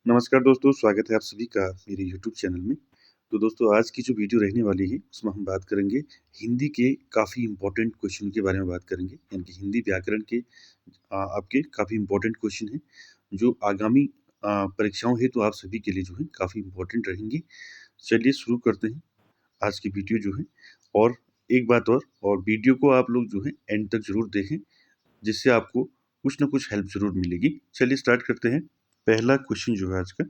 नमस्कार दोस्तों, स्वागत है आप सभी का मेरे यूट्यूब चैनल में। तो दोस्तों आज की जो वीडियो रहने वाली है उसमें हम बात करेंगे हिंदी के काफ़ी इम्पोर्टेंट क्वेश्चन के बारे में बात करेंगे। यानी कि हिंदी व्याकरण के आपके काफ़ी इम्पोर्टेंट क्वेश्चन हैं जो आगामी परीक्षाओं हेतु आप सभी के लिए जो है काफ़ी इम्पोर्टेंट रहेंगे। चलिए शुरू करते हैं आज की वीडियो जो है। और एक बात और वीडियो को आप लोग जो है एंड तक ज़रूर देखें, जिससे आपको कुछ न कुछ हेल्प ज़रूर मिलेगी। चलिए स्टार्ट करते हैं। पहला क्वेश्चन जो है आज का,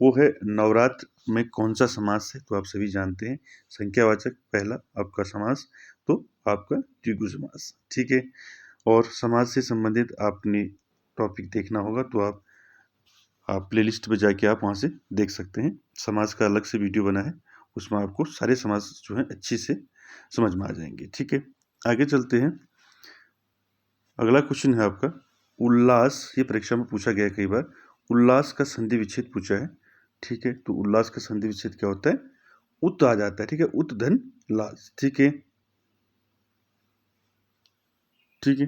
वो है नवरात्र में कौन-सा समास है? तो आप सभी जानते हैं, संख्यावाचक पहला आपका समास, तो आपका द्विगु समास, ठीक है? और समास से संबंधित आपने टॉपिक देखना होगा तो आप प्लेलिस्ट पे जाके आप वहाँ से देख सकते हैं। समास का अलग से वीडियो बना है, उसमें आपको सारे समास जो हैं अच्छे से समझ में आ जाएँगे, ठीक है? आगे चलते हैं। अगला क्वेश्चन है आपका उल्लास। ये परीक्षा में पूछा गया है कई बार। उल्लास का संधि विच्छेद पूछा है, ठीक है? तो उल्लास का संधि विच्छेद क्या होता है? उत आ जाता है, ठीक है? उत धन लास, ठीक है? ठीक है,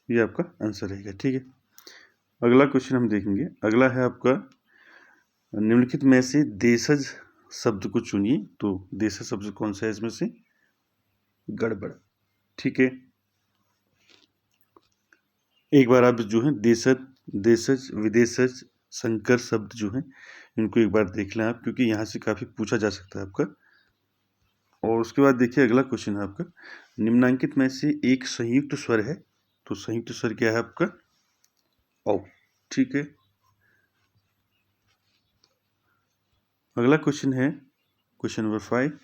ये आपका आंसर रहेगा, ठीक है? अगला क्वेश्चन हम देखेंगे। अगला है आपका निम्नलिखित में से देशज शब्द को चुनिए। तो देशज शब्द कौन सा है इसमें से? गड़बड़, ठीक है? एक बार आप जो है देशज, देशज, विदेशज, संकर शब्द जो हैं इनको एक बार देख लें आप, क्योंकि यहाँ से काफ़ी पूछा जा सकता है आपका। और उसके बाद देखिए अगला क्वेश्चन है आपका, निम्नांकित में से एक संयुक्त स्वर है। तो संयुक्त स्वर क्या है आपका? औ, ठीक है? अगला क्वेश्चन है क्वेश्चन नंबर 5,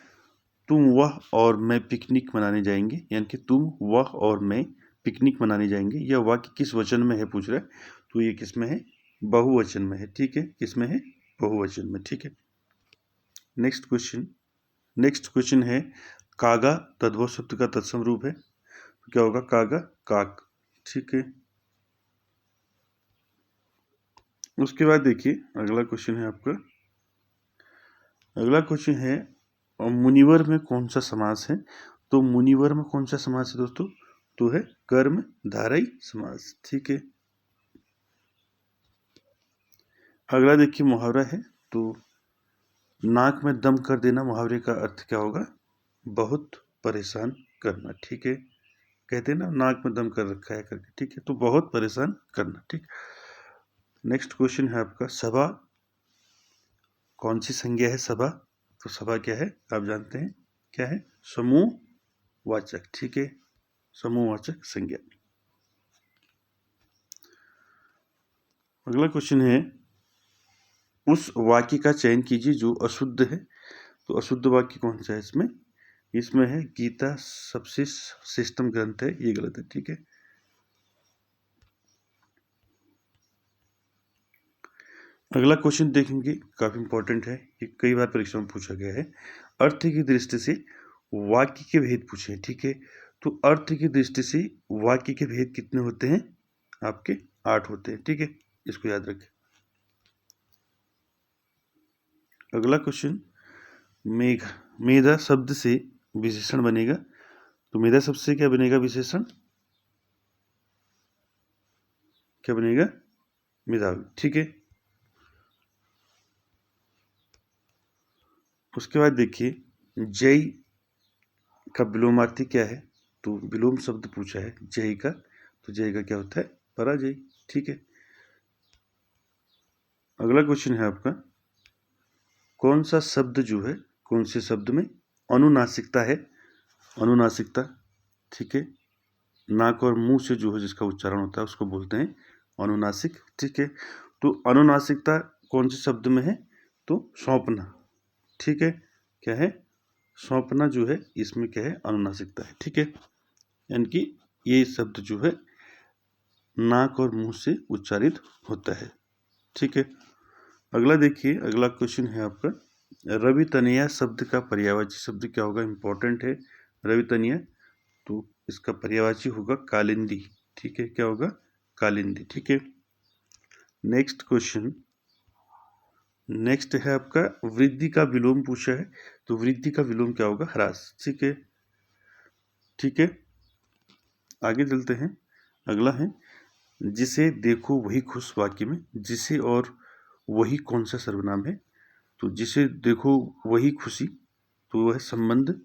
तुम वह और मैं पिकनिक मनाने जाएंगे। यानी कि तुम वह और मैं पिकनिक मनाने जाएंगे, यह वाक्य किस वचन में है पूछ रहा है। तो ये किस में है? बहुवचन में है, ठीक है? किस में है? बहुवचन में, ठीक है? नेक्स्ट क्वेश्चन, नेक्स्ट क्वेश्चन है कागा तद्भव शब्द का तत्सम रूप है। तो क्या होगा? कागा, काक, ठीक है? उसके बाद देखिए अगला क्वेश्चन है आपका, अगला क्वेश्चन है मुनिवर में कौन सा समास है? तो मुनिवर में कौन सा समास है दोस्तों? तो है कर्म धारई समास, ठीक है? अगला देखिए मुहावरा है। तो नाक में दम कर देना, मुहावरे का अर्थ क्या होगा? बहुत परेशान करना, ठीक है? कहते हैं ना नाक में दम कर रखा है करके, ठीक है? तो बहुत परेशान करना, ठीक? नेक्स्ट क्वेश्चन है आपका सभा कौन सी संज्ञा है? सभा, तो सभा क्या है आप जानते हैं, क्या है? समूह वाचक, ठीक है? समूहवाचक संज्ञा। अगला क्वेश्चन है उस वाक्य का चयन कीजिए जो अशुद्ध है। तो अशुद्ध वाक्य कौन सा है इसमें? इसमें है गीता सबसे श्रेष्ठतम ग्रंथ है, ये गलत है, ठीक है? अगला क्वेश्चन देखेंगे, काफी इंपॉर्टेंट है, ये कई बार परीक्षा में पूछा गया है। अर्थ की दृष्टि से वाक्य के भेद पूछे, ठीक है? तो अर्थ की दृष्टि से वाक्य के भेद कितने होते हैं? आपके 8 होते हैं, ठीक है? इसको याद रखें। अगला क्वेश्चन, मेघ, मेधा शब्द से विशेषण बनेगा। तो मेधा शब्द से क्या बनेगा विशेषण? क्या बनेगा? मेधावी, ठीक है? उसके बाद देखिए जय का विलोमार्थी क्या है? तो विलोम शब्द पूछा है जय का, तो जय का क्या होता है? पराजय, ठीक है? अगला क्वेश्चन है आपका, कौन सा शब्द जो है, कौन से शब्द में अनुनासिकता है? अनुनासिकता, ठीक है? नाक और मुंह से जो है जिसका उच्चारण होता है उसको बोलते हैं अनुनासिक, ठीक है? तो अनुनासिकता कौन से शब्द में है? तो सौंपना, ठीक है? क्या है? सौंपना जो है इसमें क्या है? अनुनासिकता है, ठीक है? यानी कि ये शब्द जो है नाक और मुंह से उच्चारित होता है, ठीक है? अगला देखिए, अगला क्वेश्चन है आपका, रवि तनया शब्द का पर्यायवाची शब्द क्या होगा? इंपॉर्टेंट है रवि तनया, तो इसका पर्यायवाची होगा कालिंदी, ठीक है? क्या होगा? कालिंदी, ठीक है? नेक्स्ट क्वेश्चन, नेक्स्ट है आपका वृद्धि का विलोम पूछा है। तो वृद्धि का विलोम क्या होगा? ह्रास, ठीक है? ठीक है, आगे चलते हैं। अगला है जिसे देखो वही खुश, वाक्य में जिसे और वही कौन सा सर्वनाम है? तो जिसे देखो वही खुशी, तो वह संबंध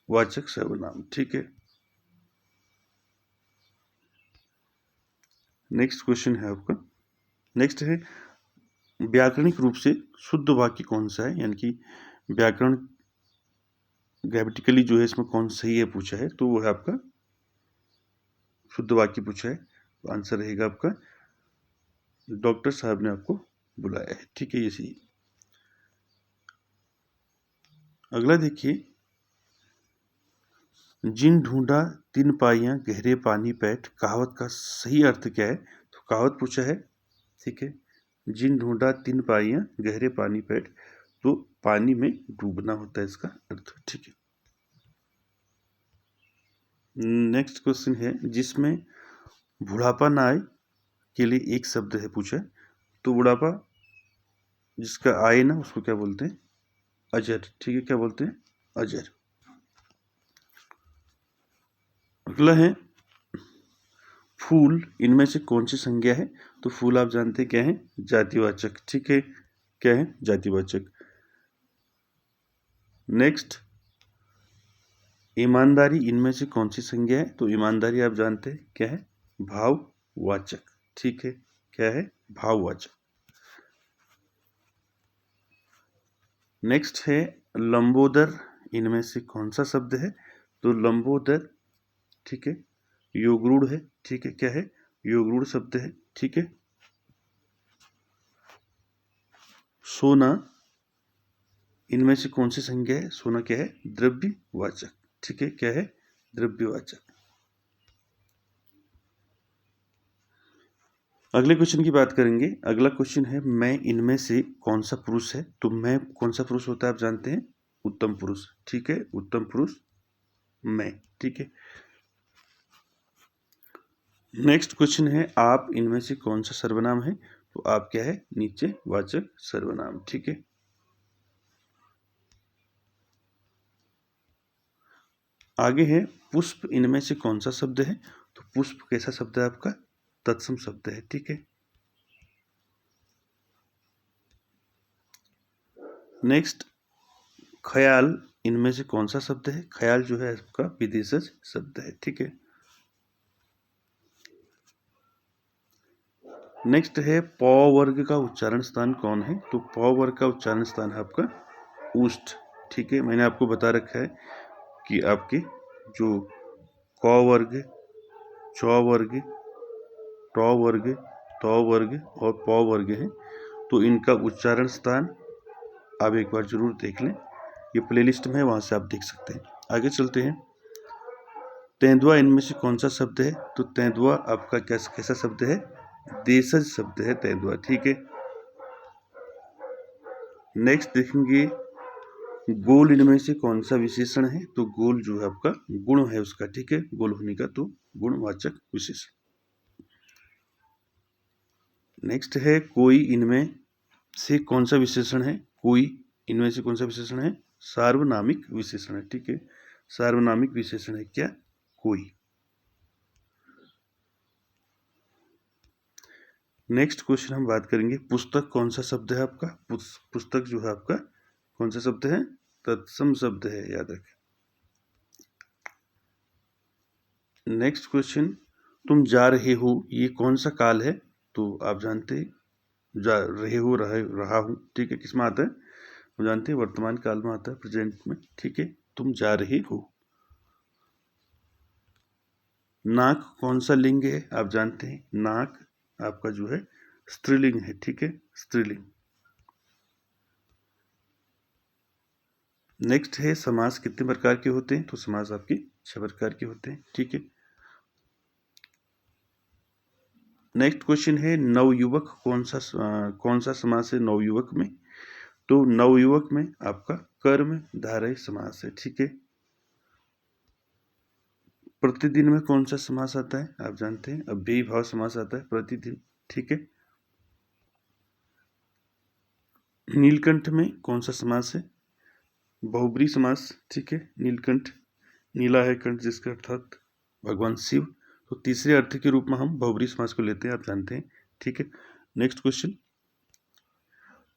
वाचक सर्वनाम। ठीक है। नेक्स्ट क्वेश्चन है आपका, नेक्स्ट है व्याकरणिक रूप से शुद्ध वाक्य कौन सा है, यानी कि व्याकरण ग्रामेटिकली जो है इसमें कौन सही है पूछा है, तो वो है आपका शुद्ध वाक्य पूछा है। तो आंसर रहेगा आपका डॉक्टर साहब ने आपको बुलाया है। ठीक है, ये सही। अगला देखिए, जिन ढूंढा तीन पाइयां गहरे पानी पैठ, कहावत का सही अर्थ क्या है? तो कहावत पूछा है। ठीक है, जिन ढूंढा तीन पाइयां गहरे पानी पैठ, तो पानी में डूबना होता है इसका अर्थ। ठीक है। नेक्स्ट क्वेश्चन है, जिसमें बुढ़ापा ना आए के लिए एक शब्द है पूछा है, तो बुढ़ापा जिसका आए ना उसको क्या बोलते हैं? अजर। ठीक है, क्या बोलते हैं? अजर। अगला है, फूल इनमें से कौन सी संज्ञा है? तो फूल आप जानते हैं क्या है? जातिवाचक। ठीक है, क्या है? जातिवाचक। नेक्स्ट, ईमानदारी इनमें से कौन सी संज्ञा है? तो ईमानदारी आप जानते हैं क्या है? भाववाचक। ठीक है, क्या है? भाववाचक। नेक्स्ट है, लंबोदर इनमें से कौन सा शब्द है? तो लंबोदर, ठीक है, योगरूढ़ है। ठीक है, क्या है? योगरूढ़ शब्द है। ठीक है। सोना इनमें से कौन सी संज्ञा है? सोना क्या है? द्रव्यवाचक। ठीक है, क्या है? द्रव्यवाचक। अगले क्वेश्चन की बात करेंगे। अगला क्वेश्चन है, मैं इनमें से कौन सा पुरुष है? तो मैं कौन सा पुरुष होता है आप जानते हैं? उत्तम पुरुष। ठीक है, उत्तम पुरुष मैं। ठीक है। नेक्स्ट क्वेश्चन है, आप इनमें से कौन सा सर्वनाम है? तो आप क्या है? नीचे वाचक सर्वनाम। ठीक है। आगे है, पुष्प इनमें से कौन सा शब्द है? तो पुष्प कैसा शब्द है आपका? तत्सम शब्द है। ठीक है। नेक्स्ट, ख्याल इनमें से कौन सा शब्द है? ख्याल जो है आपका विदेशज शब्द है। ठीक है। नेक्स्ट है, प वर्ग का उच्चारण स्थान कौन है? तो प वर्ग का उच्चारण स्थान है आपका ऊष्ठ। ठीक है, मैंने आपको बता रखा है कि आपके जो क वर्ग, च वर्ग, ट वर्ग, त वर्ग और प वर्ग है, तो इनका उच्चारण स्थान आप एक बार जरूर देख लें। ये प्लेलिस्ट में है, वहां से आप देख सकते हैं। आगे चलते हैं। तेंदुआ इनमें से कौन सा शब्द है? तो तेंदुआ आपका कैसा शब्द है? देशज शब्द है तेंदुआ। ठीक है। नेक्स्ट देखेंगे, गोल इनमें से कौन सा विशेषण है? तो गोल जो है आपका गुण है उसका। ठीक है, गोल होने का तो गुणवाचक विशेषण। नेक्स्ट है, कोई इनमें से कौन सा विशेषण है? कोई इनमें से कौन सा विशेषण है? सार्वनामिक विशेषण है। ठीक है, सार्वनामिक विशेषण है क्या? कोई। नेक्स्ट क्वेश्चन हम बात करेंगे, पुस्तक कौन सा शब्द है आपका? पुस्तक जो है आपका कौन सा शब्द है? तत्सम शब्द है, याद रखें। नेक्स्ट क्वेश्चन, तुम जा रहे हो, ये कौन सा काल है? तो आप जानते हैं, जा रहे हो, रहा हूं। ठीक है, किस में आता है? हम जानते हैं वर्तमान काल में आता है, प्रेजेंट में। ठीक है, तुम जा रहे हो। नाक कौन सा लिंग है? आप जानते हैं, नाक आपका जो है स्त्रीलिंग है। ठीक है, स्त्रीलिंग। नेक्स्ट है, समास कितने प्रकार के होते हैं? तो समास आपके 6 प्रकार के होते हैं। ठीक है। नेक्स्ट क्वेश्चन है, नवयुवक कौन सा समास है नवयुवक में? तो नवयुवक में आपका कर्म धारय समास है। ठीक है। प्रतिदिन में कौन सा समास आता है? आप जानते हैं, अव्ययी भाव समास आता है प्रतिदिन। ठीक है। नीलकंठ में कौन सा समास है? बहुब्री समास। ठीक है, नीलकंठ, नीला है कंठ जिसका अर्थात भगवान शिव, तो तीसरे अर्थ के रूप में हम बहुब्री समास को लेते हैं, आप जानते हैं। ठीक है। नेक्स्ट क्वेश्चन,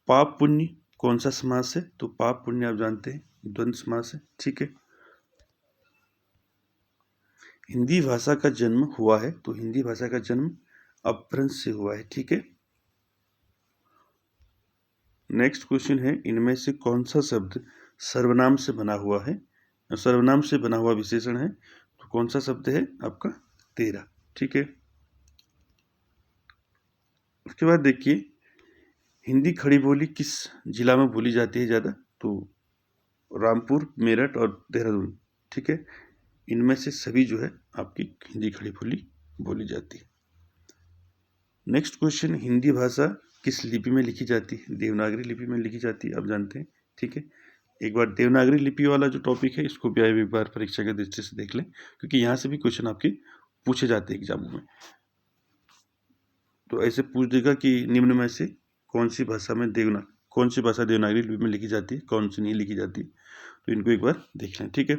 पाप पुण्य कौन सा समास है? तो पाप पुण्य आप जानते हैं द्वंद्व समास है, ठीक है। हिंदी भाषा का जन्म हुआ है, तो हिंदी भाषा का जन्म अपभ्रंश से हुआ है, ठीक है। नेक्स्ट क्वेश्चन है, इनमें से कौन सा शब्द सर्वनाम से बना हुआ है? सर्वनाम से बना हुआ विशेषण है, तो कौन सा शब्द है आपका? तेरा, ठीक है। उसके बाद देखिए, हिंदी खड़ी बोली किस जिला में बोली जाती है ज़्यादा? तो रामपुर, मेरठ और देहरादून, ठीक है। इनमें से सभी जो है आपकी हिंदी खड़ी बोली बोली जाती है। नेक्स्ट क्वेश्चन, हिंदी भाषा किस लिपि में लिखी जाती है? देवनागरी लिपि में लिखी जाती है, आप जानते हैं, ठीक है। एक बार देवनागरी लिपि वाला जो टॉपिक है इसको भी एक बार परीक्षा के दृष्टि से देख लें, क्योंकि यहाँ से भी क्वेश्चन आपके पूछे जाते हैं एग्जामों में। तो ऐसे पूछ देगा कि निम्न में से कौन सी भाषा देवनागरी लिपि में लिखी जाती है, कौन सी नहीं लिखी जाती, तो इनको एक बार देख लें, ठीक है।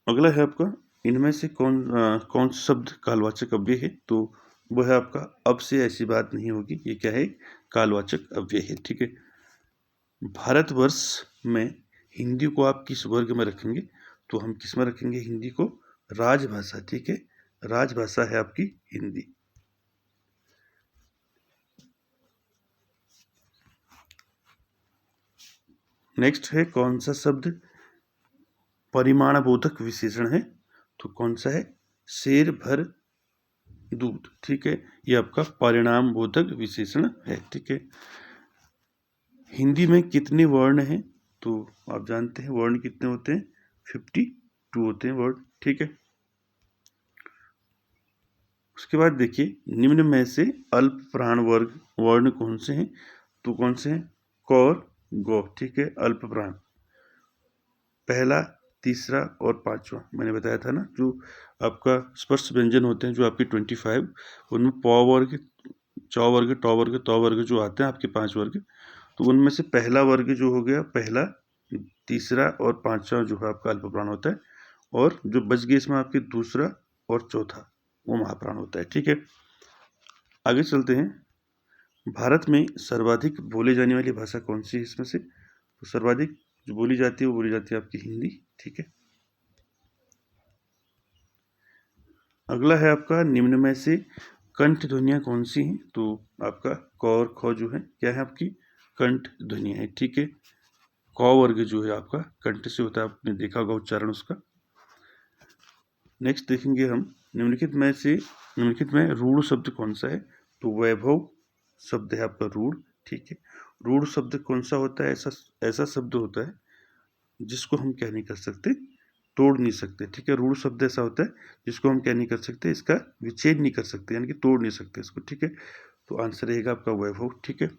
अगला है आपका, इनमें से कौन सा शब्द कालवाचक अव्यय है? तो वह है आपका अब से ऐसी बात नहीं होगी, ये क्या है? कालवाचक अव्यय है, ठीक है। भारतवर्ष में हिंदी को आप किस वर्ग में रखेंगे? तो हम किस में रखेंगे हिंदी को? राजभाषा, ठीक है। राजभाषा है आपकी हिंदी। नेक्स्ट है, कौन सा शब्द परिमाणबोधक विशेषण है? तो कौन सा है? शेर भर दूध, ठीक है। ये आपका परिणाम बोधक विशेषण है, ठीक है। हिंदी में कितने वर्ण हैं? तो आप जानते हैं वर्ण कितने होते हैं? 52 होते हैं वर्ण, ठीक है। उसके बाद देखिए, निम्न में से अल्प प्राण वर्ग वर्ण कौन से हैं? तो कौन से हैं? क और गौ, ठीक है। अल्प प्राण पहला, तीसरा और पांचवा मैंने बताया था ना, जो आपका स्पर्श व्यंजन होते हैं जो आपके 25, उनमें प वर्ग, च वर्ग, ट वर्ग, त वर्ग जो आते हैं आपके 5 वर्ग, तो उनमें से पहला वर्ग जो हो गया, पहला, तीसरा और पांचवा जो है आपका अल्प प्राण होता है, और जो बच गए इसमें आपके दूसरा और चौथा वो महाप्राण होता है, ठीक है। आगे चलते हैं, भारत में सर्वाधिक बोले जाने वाली भाषा कौन सी है इसमें से? तो सर्वाधिक जो बोली जाती है वो बोली जाती है आपकी हिंदी, ठीक है। अगला है आपका, निम्न में से कंठ ध्वनियाँ कौन सी हैं? तो आपका क और ख जो है क्या है आपकी कंठ ध्वनियाँ है, ठीक है। क वर्ग जो है आपका कंठ से होता है, आपने देखा होगा उच्चारण उसका। नेक्स्ट देखेंगे हम, निम्नलिखित में रूढ़ शब्द कौन सा है? तो वैभव शब्द है आपका रूढ़, ठीक है। रूढ़ शब्द कौन सा होता है? ऐसा शब्द होता है जिसको हम क्या नहीं कर सकते? तोड़ नहीं सकते, ठीक है। रूढ़ शब्द ऐसा होता है जिसको हम क्या नहीं कर सकते? इसका विच्छेद नहीं कर सकते, यानी कि तोड़ नहीं सकते इसको, ठीक है। तो आंसर रहेगा आपका वैभव, ठीक है।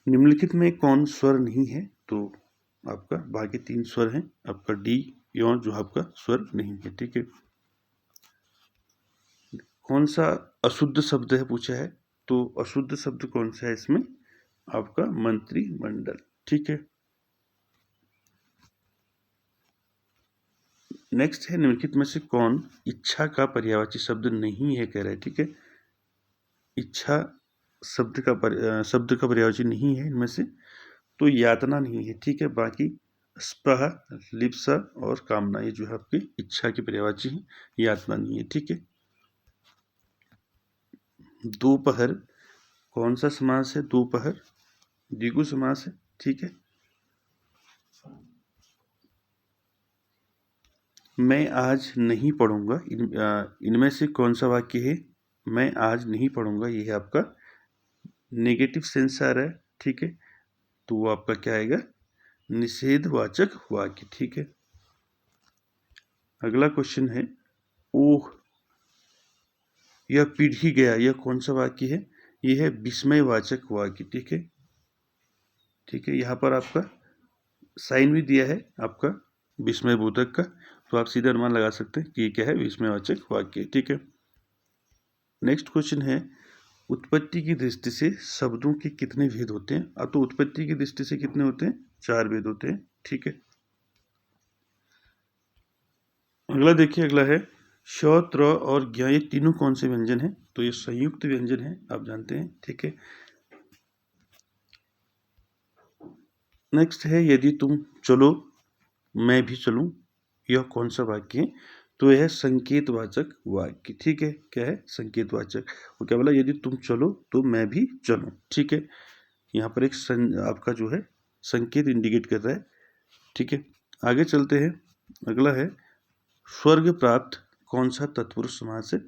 निम्नलिखित में कौन स्वर नहीं है? तो आपका बाकी 3 स्वर हैं, आपका डी यौन जो आपका स्वर नहीं है, ठीक है। कौन सा अशुद्ध शब्द है पूछा है? तो अशुद्ध शब्द कौन सा है इसमें? आपका मंत्रिमंडल, ठीक है। नेक्स्ट है, निम्नलिखित में से कौन इच्छा का पर्यायवाची शब्द नहीं है, कह रहा है, ठीक है। इच्छा शब्द का पर्यायवाची नहीं है इनमें से, तो यातना नहीं है, ठीक है। बाकी स्पृहा, लिप्सा और कामना ये जो है आपकी इच्छा की पर्यायवाची है, यातना नहीं है, ठीक है। दोपहर कौन सा समास है? दोपहर द्विगु समास है, ठीक है। मैं आज नहीं पढ़ूंगा, इनमें से कौन सा वाक्य है? मैं आज नहीं पढ़ूंगा, ये है आपका नेगेटिव सेंस आ रहा है, ठीक है। तो वो आपका क्या आएगा? निषेधवाचक वाक्य, ठीक है। अगला क्वेश्चन है, ओह यह पिघ ही गया, यह कौन सा वाक्य है? यह है विस्मयवाचक वाक्य, ठीक है। ठीक है, यहाँ पर आपका साइन भी दिया है आपका विस्मय बोधक का, तो आप सीधा अनुमान लगा सकते हैं कि ये क्या है? विस्मयवाचक वाक्य, ठीक है। नेक्स्ट क्वेश्चन है, उत्पत्ति की दृष्टि से शब्दों के कितने भेद होते हैं? अब तो उत्पत्ति की दृष्टि से कितने होते हैं? 4 भेद होते हैं, ठीक है। अगला देखिए, अगला है, श, त्र और ज्ञ ये तीनों कौन से व्यंजन हैं? तो ये संयुक्त व्यंजन है, आप जानते हैं, ठीक है। नेक्स्ट है यदि तुम चलो मैं भी चलूं, यह कौन सा वाक्य है? तो यह संकेतवाचक वाक्य, ठीक है। क्या है? संकेतवाचक। वो क्या बोला? यदि तुम चलो तो मैं भी चलूं, ठीक है। यहाँ पर एक आपका जो है संकेत इंडिकेट कर रहा है, ठीक है। आगे चलते हैं। अगला है स्वर्ग प्राप्त कौन सा तत्पुरुष समास है?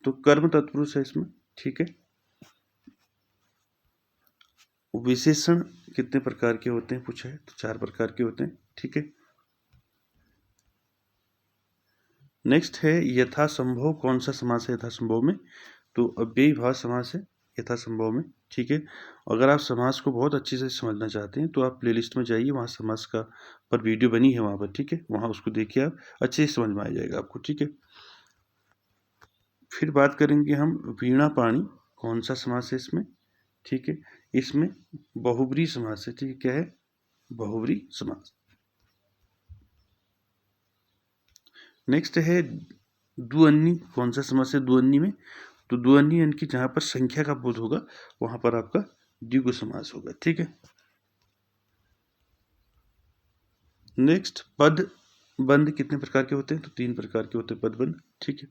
तो कर्म तत्पुरुष है इसमें, ठीक है। विशेषण कितने प्रकार के होते हैं पूछा है? तो 4 प्रकार के होते हैं, ठीक है। नेक्स्ट है यथासंभव कौन सा समास है यथासंभव में? तो अव्ययी भाव समास है यथासंभव में, ठीक है। अगर आप समास को बहुत अच्छे से समझना चाहते हैं तो आप प्लेलिस्ट में जाइए, वहाँ समास का पर वीडियो बनी है वहाँ पर, ठीक है। वहाँ उसको देखिए, आप अच्छे से समझ में आ जाएगा आपको, ठीक है। फिर बात करेंगे हम वीणा पाणी कौन सा समास है इसमें, ठीक है। इसमें बहुब्री समास है, ठीक है। क्या है? बहुब्री समास। नेक्स्ट है द्विअन्नी कौन सा समास है द्विअन्नी में? तो द्विअन्नी यानी कि जहां पर संख्या का बोध होगा वहां पर आपका द्विगु समास होगा, ठीक है। नेक्स्ट पद बंद कितने प्रकार के होते हैं? तो 3 प्रकार के होते हैं पद बंद, ठीक है।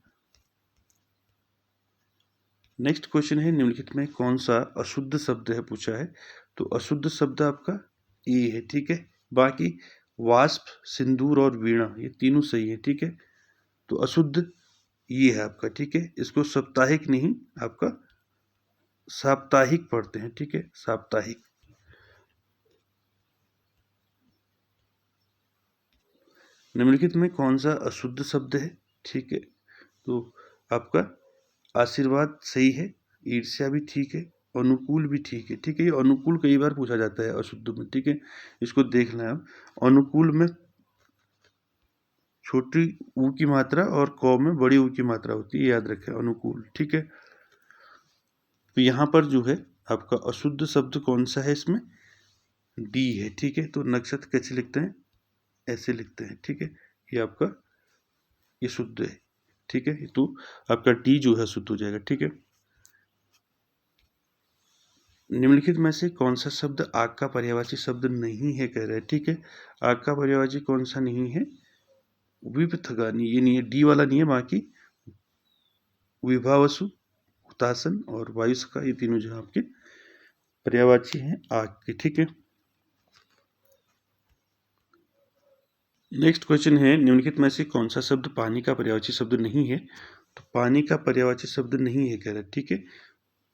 नेक्स्ट क्वेश्चन है निम्नलिखित में कौन सा अशुद्ध शब्द है पूछा है? तो अशुद्ध शब्द आपका ए है, ठीक है। बाकी वाष्प, सिंदूर और वीणा ये तीनों सही है, ठीक है। तो अशुद्ध ये है आपका, ठीक है। इसको साप्ताहिक नहीं, आपका साप्ताहिक पढ़ते हैं, ठीक है, साप्ताहिक। निम्नलिखित में कौन सा अशुद्ध शब्द है? ठीक है, तो आपका आशीर्वाद सही है, ईर्ष्या भी ठीक है, अनुकूल भी ठीक है, ठीक है। ये अनुकूल कई बार पूछा जाता है अशुद्ध में, ठीक है, इसको देखना है। अनुकूल में छोटी ऊ की मात्रा और क में बड़ी ऊ की मात्रा होती है, याद रखें, अनुकूल, ठीक है। तो यहाँ पर जो है आपका अशुद्ध शब्द कौन सा है इसमें? डी है, ठीक है। तो नक्षत्र कैसे लिखते हैं? ऐसे लिखते हैं, ठीक है। ये आपका ये शुद्ध है, ठीक है। तो आपका डी जो है शुद्ध हो जाएगा, ठीक है। निम्नलिखित में से कौन सा शब्द आग का पर्यायवाची शब्द नहीं है कह रहा है, ठीक है। आग का पर्यायवाची कौन सा नहीं है? विपथगानी, ये नहीं है, डी वाला नहीं है। बाकी विभावसु, हुतासन और वायुसका ये तीनों जो आपके पर्यायवाची हैं आग के, ठीक है। नेक्स्ट क्वेश्चन है निम्नलिखित में से कौन सा शब्द पानी का पर्यायवाची शब्द नहीं है? तो पानी का पर्यायवाची शब्द नहीं है कह रहा है, ठीक है।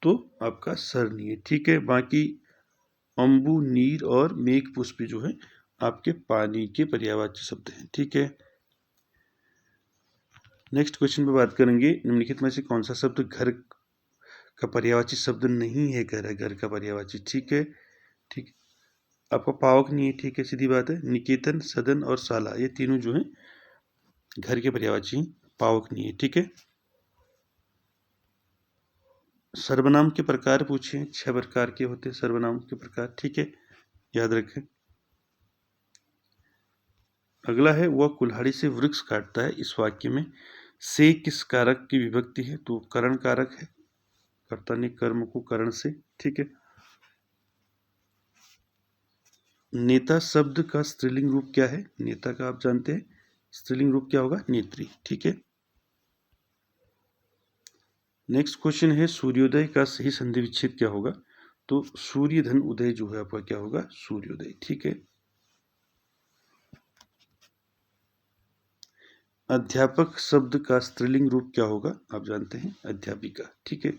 तो आपका सर नहीं है, ठीक है। बाकी अम्बु, नीर और मेघ पुष्प जो है आपके पानी के पर्यायवाची शब्द हैं, ठीक है। नेक्स्ट क्वेश्चन पे बात करेंगे निम्नलिखित में से कौन सा शब्द घर का पर्यायवाची शब्द नहीं है कह रहा है, घर का पर्यायवाची, ठीक है। ठीक, आपका पावक नहीं है, ठीक है, सीधी बात है। निकेतन, सदन और शाला ये तीनों जो है घर के पर्यायवाची, पावक नहीं है, ठीक है। सर्वनाम के प्रकार पूछे, 6 प्रकार के होते हैं सर्वनाम के प्रकार, ठीक है, याद रखें। अगला है वह कुल्हाड़ी से वृक्ष काटता है, इस वाक्य में से किस कारक की विभक्ति है? तो करण कारक है, कर्ता ने कर्म को करण से, ठीक है। नेता शब्द का स्त्रीलिंग रूप क्या है? नेता का आप जानते हैं स्त्रीलिंग रूप क्या होगा? नेत्री, ठीक है। नेक्स्ट क्वेश्चन है सूर्योदय का सही संधि विच्छेद क्या होगा? तो सूर्य धन उदय जो है आपका क्या होगा? सूर्योदय, ठीक है। अध्यापक शब्द का स्त्रीलिंग रूप क्या होगा? आप जानते हैं अध्यापिका, ठीक है।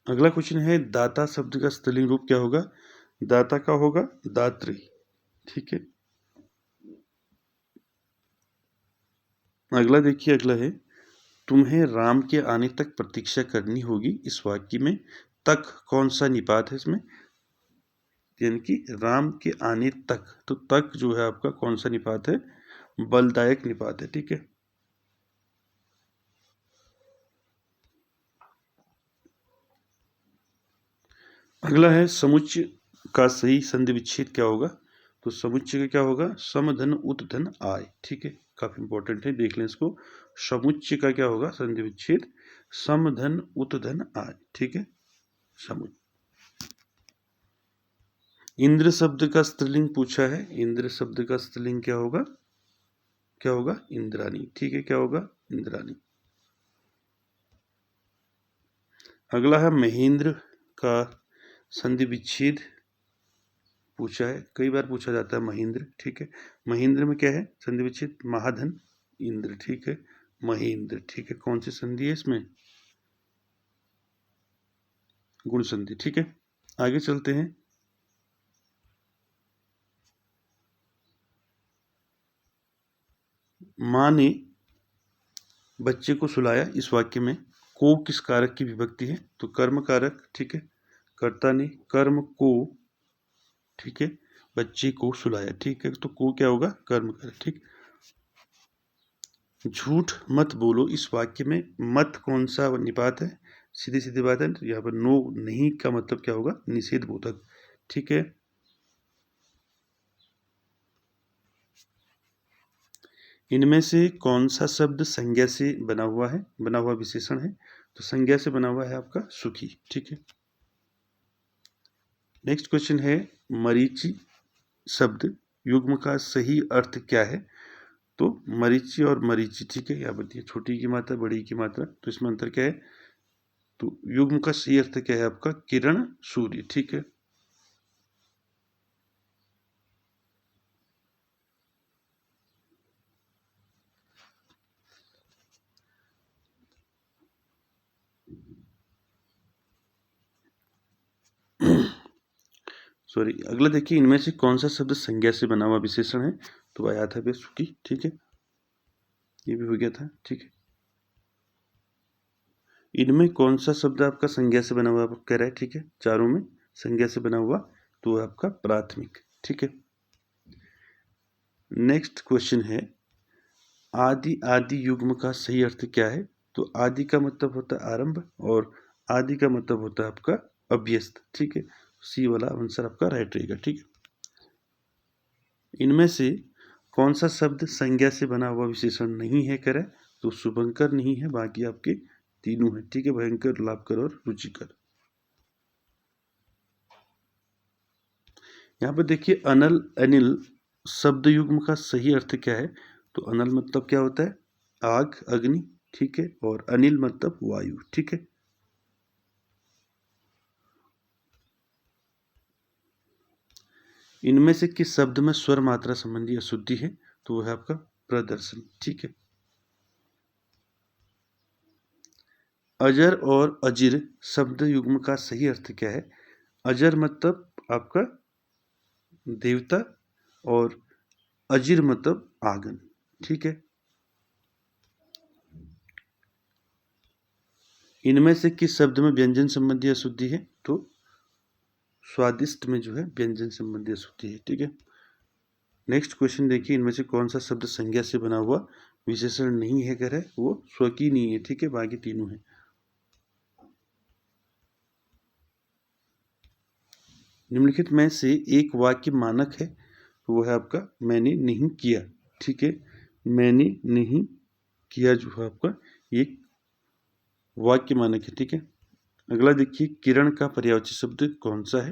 अगला क्वेश्चन है दाता शब्द का स्त्रीलिंग रूप क्या होगा? दाता का होगा दात्री, ठीक है। अगला देखिए, अगला है तुम्हें राम के आने तक प्रतीक्षा करनी होगी, इस वाक्य में तक कौन सा निपात है इसमें? यानी कि राम के आने तक, तो तक जो है आपका कौन सा निपात है? बलदायक निपात है, ठीक है। अगला है समुच्चय का सही संधि विच्छेद क्या होगा? तो समुच्चय का क्या होगा? सम धन उत धन आय। ठीक है, काफी इंपॉर्टेंट है, देख लें इसको। समुच्चय का क्या होगा? संधि विच्छेद सम धन उत धन आय। ठीक है, समुच्चय। इंद्र शब्द का स्त्रीलिंग पूछा है। इंद्र शब्द का स्त्रीलिंग क्या होगा? क्या होगा? इंद्राणी। ठीक है, क्या होगा? इंद्राणी। अगला है महेंद्र का संधि विच्छेद पूछा है, कई बार पूछा जाता है महेंद्र। ठीक है, महेंद्र में क्या है संधि विच्छेद? महाधन इंद्र। ठीक है, महेंद्र। ठीक है, कौन सी संधि है इसमें? गुण संधि। ठीक है, आगे चलते हैं। माँ ने बच्चे को सुलाया, इस वाक्य में को किस कारक की विभक्ति है? तो कर्म कारक। ठीक है, कर्ता ने कर्म को, ठीक है, बच्चे को सुलाया। ठीक है, तो को क्या होगा? कर्म कारक। ठीक, झूठ मत बोलो, इस वाक्य में मत कौन सा निपात है? सीधी सीधी बात है, यहाँ पर नो नहीं का मतलब क्या होगा? निषेध बोधक। ठीक है, इनमें से कौन सा शब्द संज्ञा से बना हुआ है? बना हुआ विशेषण है, तो संज्ञा से बना हुआ है आपका सुखी। ठीक है, नेक्स्ट क्वेश्चन है मरीचि शब्द युग्म का सही अर्थ क्या है? तो मरीचि और मरीचि। ठीक है, यहाँ पर छोटी की मात्रा बड़ी की मात्रा, तो इसमें अंतर क्या है? तो युग्म का सही अर्थ क्या है आपका? किरण सूर्य। ठीक है, सॉरी, अगला देखिए, इनमें से कौन सा शब्द संज्ञा से बना हुआ विशेषण है? तो आया था सुखी। ठीक है, ये भी हो गया था। ठीक है, इनमें कौन सा शब्द आपका संज्ञा से बना हुआ आप कह रहे हैं? ठीक है, चारों में संज्ञा से बना हुआ, तो आपका प्राथमिक। ठीक है, नेक्स्ट क्वेश्चन है आदि आदि युग्म का सही अर्थ क्या है? तो आदि का मतलब होता है आरंभ, और आदि का मतलब होता है आपका अभ्यस्त। ठीक है, सी वाला आंसर आपका राइट रहेगा। ठीक है, इनमें से कौन सा शब्द संज्ञा से बना हुआ विशेषण नहीं है करें? तो शुभंकर नहीं है, बाकी आपके तीनों है। ठीक है, भयंकर, लाभकर और रुचिकर। यहाँ पर देखिए अनल अनिल शब्द युग्म का सही अर्थ क्या है? तो अनल मतलब क्या होता है? आग, अग्नि। ठीक है, और अनिल मतलब वायु। ठीक है, इनमें से किस शब्द में स्वर मात्रा संबंधी अशुद्धि है? तो वो है आपका प्रदर्शन। ठीक है, अजर और अजिर शब्द युग्म का सही अर्थ क्या है? अजर मतलब आपका देवता, और अजिर मतलब आंगन। ठीक है, इनमें से किस शब्द में व्यंजन संबंधी अशुद्धि है? तो स्वादिष्ट में जो है व्यंजन संबंधी अशुद्धि है। ठीक है, नेक्स्ट क्वेश्चन देखिए, इनमें से कौन सा शब्द संज्ञा से बना हुआ विशेषण नहीं है कर है? वो स्वकीय नहीं है। ठीक है, बाकी तीनों है। निम्नलिखित में से एक वाक्य मानक है, तो वो है आपका मैंने नहीं किया। ठीक है, मैंने नहीं किया जो है आपका एक वाक्य मानक है। ठीक है, अगला देखिए, किरण का पर्यायवाची शब्द कौन सा है?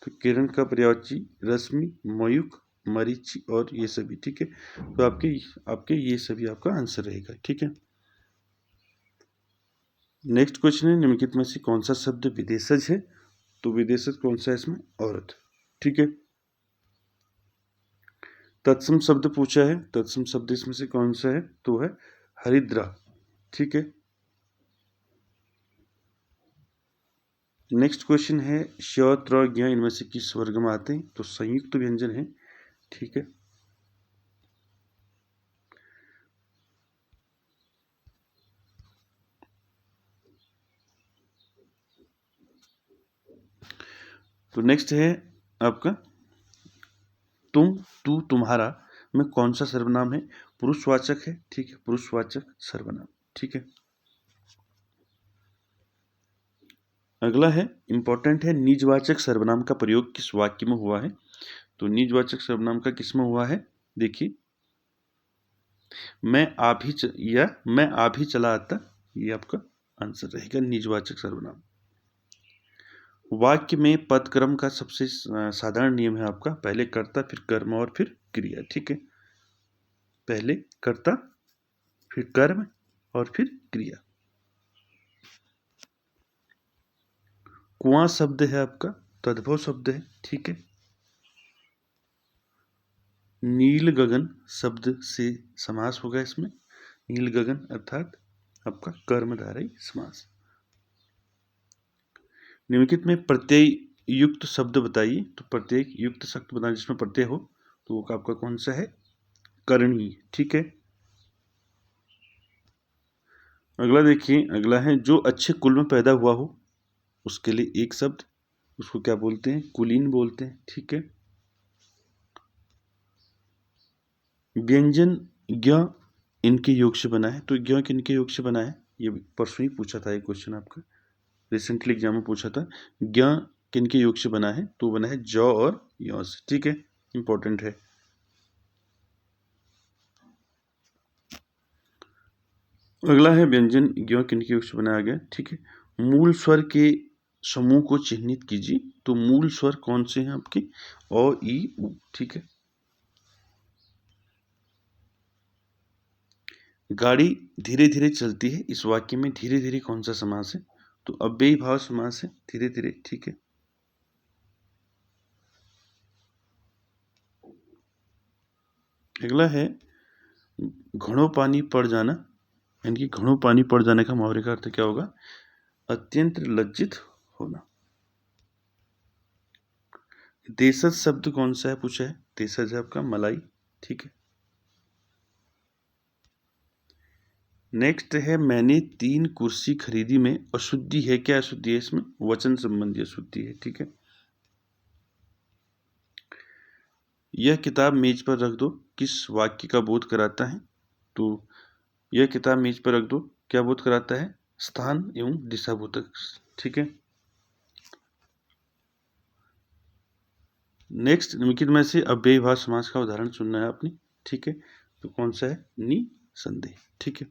तो किरण का पर्यायवाची रश्मि, मयूख, मरीचि और ये सभी। ठीक है, तो आपके आपके ये सभी आपका आंसर रहेगा। ठीक है, नेक्स्ट क्वेश्चन है निम्नलिखित में से कौन सा शब्द विदेशज है? तो विदेशज कौन सा है इसमें? औरत। ठीक है, तत्सम शब्द पूछा है, तत्सम शब्द इसमें से कौन सा है? तो है हरिद्रा। ठीक है, नेक्स्ट क्वेश्चन है श, त्र, ज्ञ इनमें से किस वर्ग में आते हैं? तो संयुक्त व्यंजन है। ठीक है, तो नेक्स्ट है आपका तुम, तू, तुम्हारा में कौन सा सर्वनाम है? पुरुषवाचक है। ठीक है, पुरुषवाचक सर्वनाम। ठीक है, अगला है इंपॉर्टेंट है निजवाचक सर्वनाम का प्रयोग किस वाक्य में हुआ है? तो निजवाचक सर्वनाम का किसमें हुआ है? देखिए, मैं आ भी चला आता, ये आपका आंसर रहेगा निजवाचक सर्वनाम। वाक्य में पदक्रम का सबसे साधारण नियम है आपका पहले कर्ता, फिर कर्म और फिर क्रिया। ठीक है, पहले कर्ता, फिर कर्म और फिर क्रिया। कुआं शब्द है आपका तद्भव शब्द है। ठीक है, नील गगन शब्द से समास होगा इसमें। नील गगन अर्थात आपका कर्मधारय समास। निम्नलिखित में प्रत्यय युक्त शब्द बताइए। तो प्रत्यय युक्त शब्द बताना जिसमें प्रत्यय हो, तो वो आपका कौन सा है? करणी। ठीक है, अगला देखिए, अगला है जो अच्छे कुल में पैदा हुआ हो उसके लिए एक शब्द, उसको क्या बोलते हैं? कुलीन बोलते हैं। ठीक है, व्यंजन ज्ञ इनके योग से बना है। तो ज्ञ किनके योग से बना है? ये परसों ही पूछा था, ये क्वेश्चन आपका रिसेंटली एग्जाम में पूछा था। ज्ञ किनके योग से बना है? तो बना है ज और य से। ठीक है, इंपॉर्टेंट है। अगला है व्यंजन ज्ञ किनके योग से बनाया गया। ठीक है, मूल स्वर के समूह को चिन्हित कीजिए। तो मूल स्वर कौन से हैं आपके? अ, ई, उ। ठीक है, गाड़ी धीरे धीरे चलती है, इस वाक्य में धीरे धीरे कौन सा समास है? तो अव्ययी भाव समास है, धीरे धीरे। ठीक है, अगला है घड़ों पानी पड़ जाना, यानी कि घड़ों पानी पड़ जाने का मुहावरे का अर्थ क्या होगा? अत्यंत लज्जित होना। देशज शब्द कौन सा है पूछा है? देशज है आपका मलाई। ठीक है, नेक्स्ट है मैंने 3 कुर्सी खरीदी में अशुद्धि है। क्या अशुद्धि है इसमें? वचन संबंधी अशुद्धि है। ठीक है, यह किताब मेज पर रख दो किस वाक्य का बोध कराता है? तो यह किताब मेज पर रख दो क्या बोध कराता है? स्थान एवं दिशाबोधक। ठीक है, नेक्स्ट निम्नलिखित में से अव्ययी भाव समास का उदाहरण चुनना है आपने। ठीक है, तो कौन सा है? निसंदेह। ठीक है,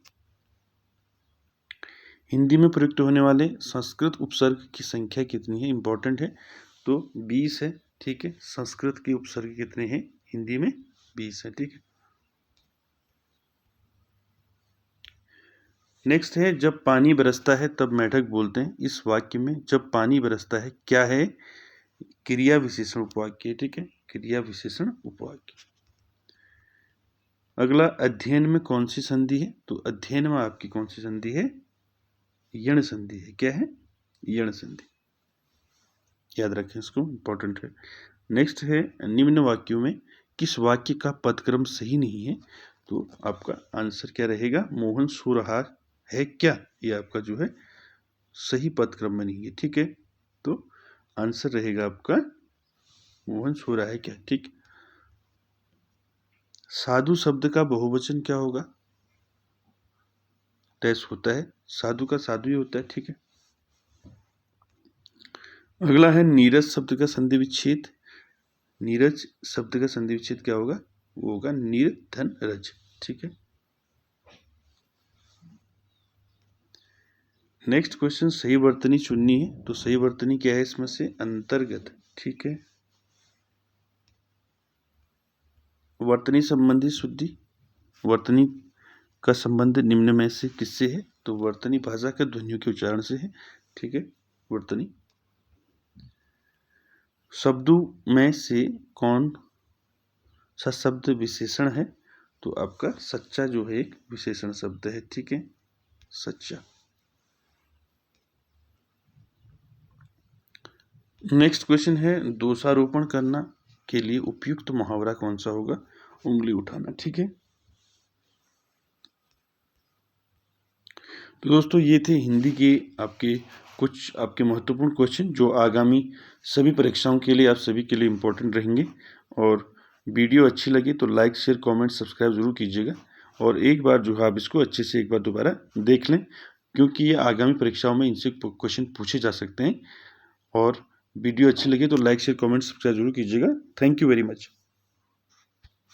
हिंदी में प्रयुक्त होने वाले संस्कृत उपसर्ग की संख्या कितनी है? इंपॉर्टेंट है। तो 20 है। ठीक है, संस्कृत के उपसर्ग कितने हैं हिंदी में? 20 है। ठीक है, नेक्स्ट है जब पानी बरसता है तब मेढक बोलते हैं। इस वाक्य में जब पानी बरसता है क्या है? क्रिया विशेषण उपवाक्य। ठीक है, क्रिया विशेषण उपवाक्य। अगला अध्ययन में कौन सी संधि है? तो अध्ययन में आपकी कौन सी संधि है? यण संधि है। क्या है? यण संधि। याद रखें इसको, इंपॉर्टेंट है। नेक्स्ट है निम्न वाक्यों में किस वाक्य का पदक्रम सही नहीं है? तो आपका आंसर क्या रहेगा? मोहन सो रहा है क्या? ये आपका जो है सही पदक्रम में नहीं है। ठीक है, तो आंसर रहेगा आपका मोहन सो रहा है क्या। ठीक, साधु शब्द का बहुवचन क्या होगा? डैश होता है, साधु का साधु ही होता है। ठीक है, अगला है नीरज शब्द का संधि विच्छेद। नीरज शब्द का संधि विच्छेद क्या होगा? वो होगा निर्धन रज। ठीक है, नेक्स्ट क्वेश्चन सही वर्तनी चुननी है। तो सही वर्तनी क्या है इसमें से? अंतर्गत। ठीक है, वर्तनी संबंधी शुद्धि। वर्तनी का संबंध निम्न में से किससे है? तो वर्तनी भाषा के ध्वनियों के उच्चारण से है। ठीक है, वर्तनी। शब्दों में से कौन सा शब्द विशेषण है? तो आपका सच्चा जो है एक विशेषण शब्द है। ठीक है, सच्चा। नेक्स्ट क्वेश्चन है दोषारोपण करना के लिए उपयुक्त मुहावरा कौन सा होगा? उंगली उठाना। ठीक है, तो दोस्तों ये थे हिंदी के आपके कुछ आपके महत्वपूर्ण क्वेश्चन जो आगामी सभी परीक्षाओं के लिए आप सभी के लिए इम्पोर्टेंट रहेंगे। और वीडियो अच्छी लगी तो लाइक शेयर कमेंट सब्सक्राइब ज़रूर कीजिएगा। और एक बार जो है आप इसको अच्छे से एक बार दोबारा देख लें, क्योंकि ये आगामी परीक्षाओं में इनसे क्वेश्चन पूछे जा सकते हैं। और वीडियो अच्छी लगी तो लाइक, शेयर, कमेंट, सब्सक्राइब ज़रूर कीजिएगा। Thank you very much.